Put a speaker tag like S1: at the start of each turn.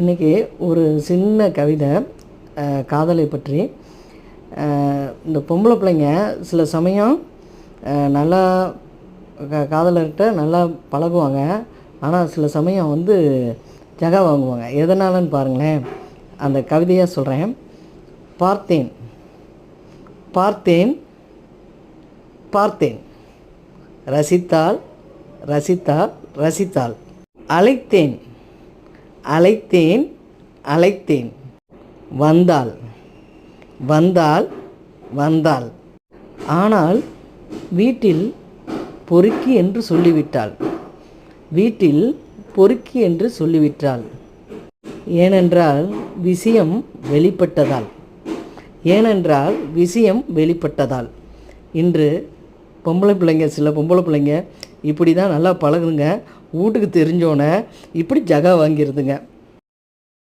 S1: இன்றைக்கி ஒரு சின்ன கவிதை காதலை பற்றி. இந்த பொம்பளை பிள்ளைங்க சில சமயம் நல்லா காதலர்கிட்ட நல்லா பழகுவாங்க, ஆனால் சில சமயம் ஜகா வாங்குவாங்க. எதனாலன்னு பாருங்களேன். அந்த கவிதையாக சொல்கிறேன். பார்த்தேன் பார்த்தேன் பார்த்தேன், ரசித்தாள் ரசித்தாள் ரசித்தாள், அழைத்தேன் அழைத்தேன் அழைத்தேன், வந்தாள் வந்தாள் வந்தாள், ஆனால் வீட்டில் பொறுக்கி என்று சொல்லிவிட்டாள் வீட்டில் பொறுக்கி என்று சொல்லிவிட்டாள். ஏனென்றால் விஷயம் வெளிப்பட்டதால் ஏனென்றால் விஷயம் வெளிப்பட்டதால். இன்று பொம்பளை பிள்ளைங்க, சில பொம்பளை பிள்ளைங்க இப்படி தான் நல்லா பழகுதுங்க. வீட்டுக்கு தெரிஞ்சோன்னே இப்படி ஜகா வாங்கிடுதுங்க.